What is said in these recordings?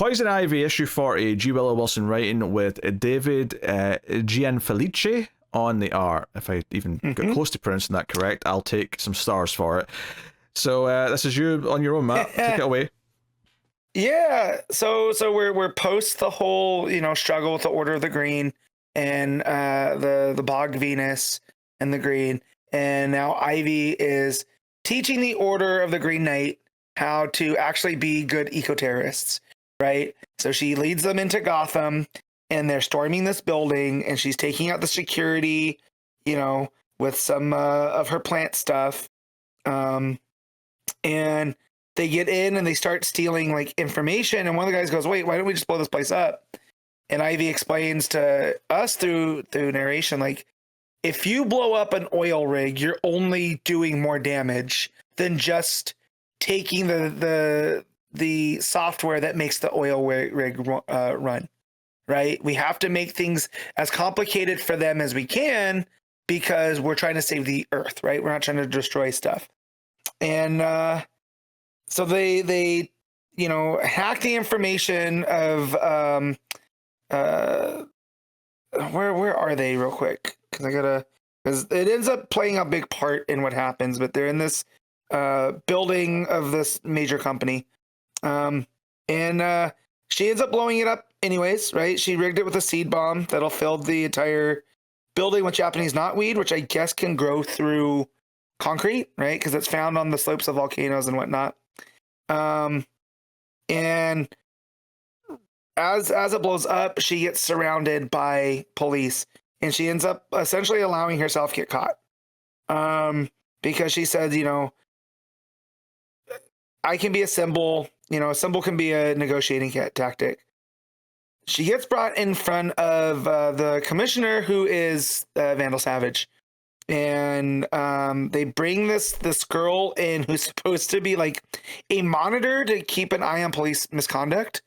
Poison Ivy issue 40, G. Willow Wilson writing with David Gianfelice on the art. If I even got close to pronouncing that correct, I'll take some stars for it. So this is you on your own, Matt. Take it away. Yeah. So we're post the whole, struggle with the Order of the Green and the Bogged Venus and the Green. And now Ivy is teaching the Order of the Green Knight how to actually be good eco-terrorists, right? So she leads them into Gotham, and they're storming this building, and she's taking out the security, with some of her plant stuff. And they get in and they start stealing like information. And one of the guys goes, "Wait, why don't we just blow this place up?" And Ivy explains to us through narration, like, if you blow up an oil rig, you're only doing more damage than just taking the software that makes the oil rig run, right? We have to make things as complicated for them as we can because we're trying to save the earth, right? We're not trying to destroy stuff. And so they hack the information of where are they real quick? Because it ends up playing a big part in what happens, but they're in this building of this major company. And she ends up blowing it up anyways, right? She rigged it with a seed bomb that'll fill the entire building with Japanese knotweed, which I guess can grow through concrete, right? Because it's found on the slopes of volcanoes and whatnot. And as it blows up, she gets surrounded by police, and she ends up essentially allowing herself get caught. Because she says, I can be a symbol, a symbol can be a negotiating tactic. She gets brought in front of the commissioner, who is Vandal Savage. And they bring this girl in who's supposed to be like a monitor to keep an eye on police misconduct.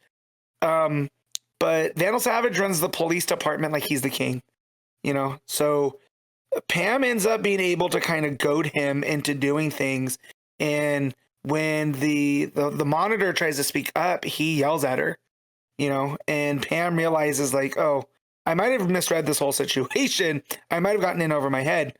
But Vandal Savage runs the police department like he's the king, So Pam ends up being able to kind of goad him into doing things. And when the monitor tries to speak up, he yells at her, and Pam realizes like, oh, I might have misread this whole situation. I might have gotten in over my head.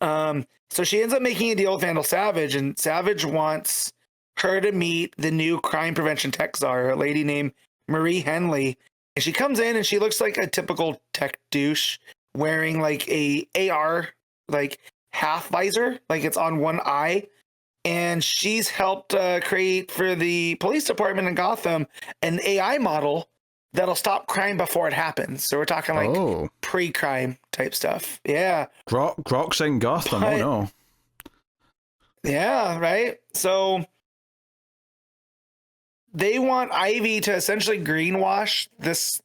So she ends up making a deal with Vandal Savage, and Savage wants her to meet the new crime prevention tech czar, a lady named Marie Henley. And she comes in and she looks like a typical tech douche, wearing like a AR, like half visor, like it's on one eye. And she's helped create for the police department in Gotham an AI model that'll stop crime before it happens. So we're talking like pre-crime type stuff. Yeah. Grok's in Gotham. Oh no. Yeah, right. So they want Ivy to essentially greenwash this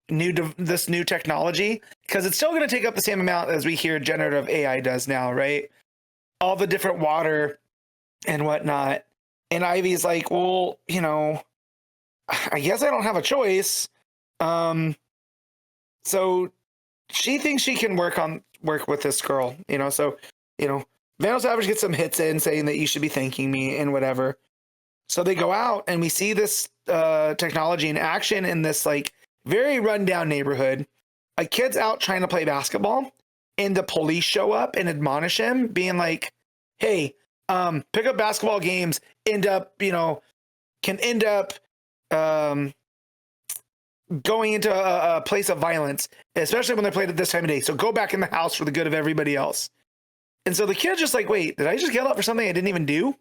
new technology, because it's still going to take up the same amount as we hear generative AI does now, right? All the different water and whatnot. And Ivy's like, well, I guess I don't have a choice. So she thinks she can work with this girl, so, Vandal Savage gets some hits in saying that you should be thanking me and whatever. So they go out and we see this technology in action in this like very rundown neighborhood. A kid's out trying to play basketball, and the police show up and admonish him, being like, hey, pick up basketball games can end up going into a place of violence, especially when they're played at this time of day. So go back in the house for the good of everybody else. And so the kid's just like, wait, did I just yell out for something I didn't even do?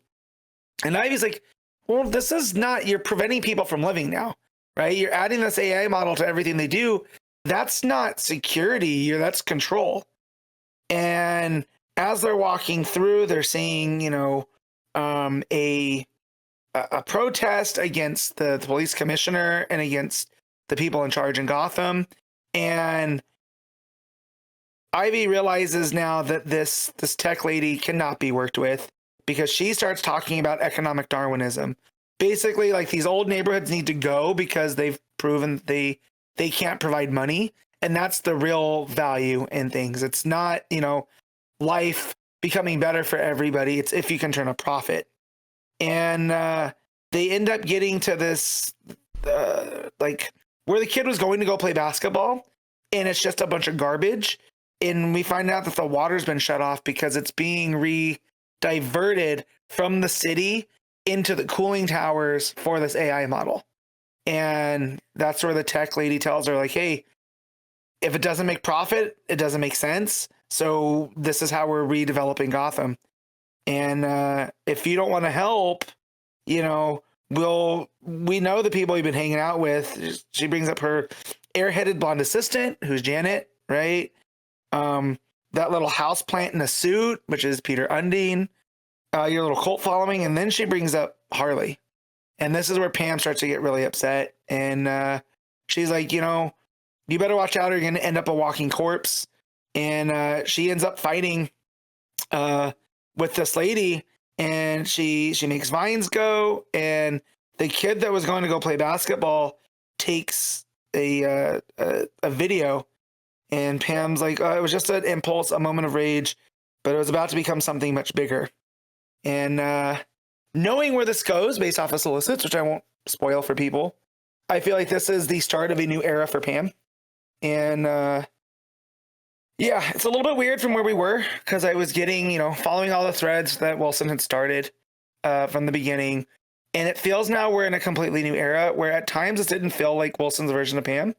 And Ivy's like, well, this is not, you're preventing people from living now, right? You're adding this AI model to everything they do. That's not security, that's control. And as they're walking through, they're seeing, a protest against the police commissioner and against the people in charge in Gotham. And Ivy realizes now that this tech lady cannot be worked with, because she starts talking about economic Darwinism. Basically, like, these old neighborhoods need to go because they've proven they can't provide money. And that's the real value in things. It's not, life becoming better for everybody. It's if you can turn a profit. And they end up getting to this, like, where the kid was going to go play basketball, and it's just a bunch of garbage. And we find out that the water's been shut off because it's being diverted from the city into the cooling towers for this AI model. And that's where the tech lady tells her, like, hey, if it doesn't make profit, it doesn't make sense. So this is how we're redeveloping Gotham. And if you don't want to help, you know, we know the people you've been hanging out with. She brings up her airheaded blonde assistant, who's Janet, right? That little house plant in a suit, which is Peter Undine, your little cult following. And then she brings up Harley. And this is where Pam starts to get really upset. And she's like, you know, you better watch out or you're going to end up a walking corpse. And she ends up fighting with this lady, and she makes vines go. And the kid that was going to go play basketball takes a video. And Pam's like, it was just an impulse, a moment of rage, but it was about to become something much bigger. And knowing where this goes based off of solicits, which I won't spoil for people, I feel like this is the start of a new era for Pam. And yeah, it's a little bit weird from where we were, because I was getting, you know, following all the threads that Wilson had started from the beginning. And it feels now we're in a completely new era where at times it didn't feel like Wilson's version of Pam.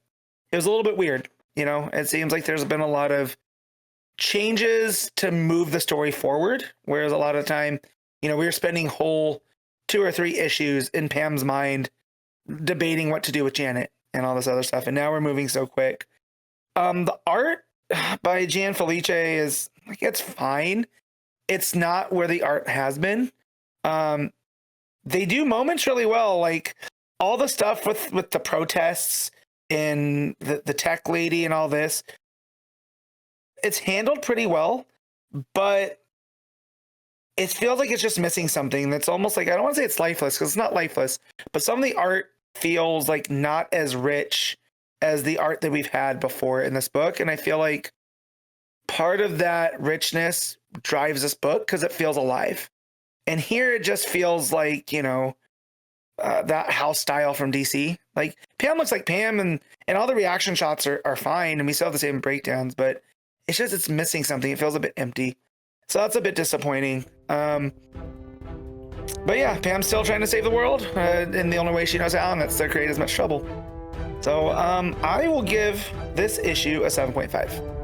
It was a little bit weird. You know, it seems like there's been a lot of changes to move the story forward, whereas a lot of time, you know, we were spending whole 2 or 3 issues in Pam's mind debating what to do with Janet and all this other stuff. And now we're moving so quick. The art by Gianfelice is, like, it's fine. It's not where the art has been. They do moments really well, like all the stuff with the protests and the tech lady and all this. It's handled pretty well, but it feels like it's just missing something. That's almost like, I don't want to say it's lifeless, because it's not lifeless, but some of the art feels like not as rich as the art that we've had before in this book. And I feel like part of that richness drives this book because it feels alive. And here it just feels like, you know, that house style from DC. Like, Pam looks like Pam, and all the reaction shots are fine, and we still have the same breakdowns, but it's just, it's missing something. It feels a bit empty. So that's a bit disappointing. But yeah, Pam's still trying to save the world in the only way she knows how, and that's to create as much trouble. So I will give this issue a 7.5.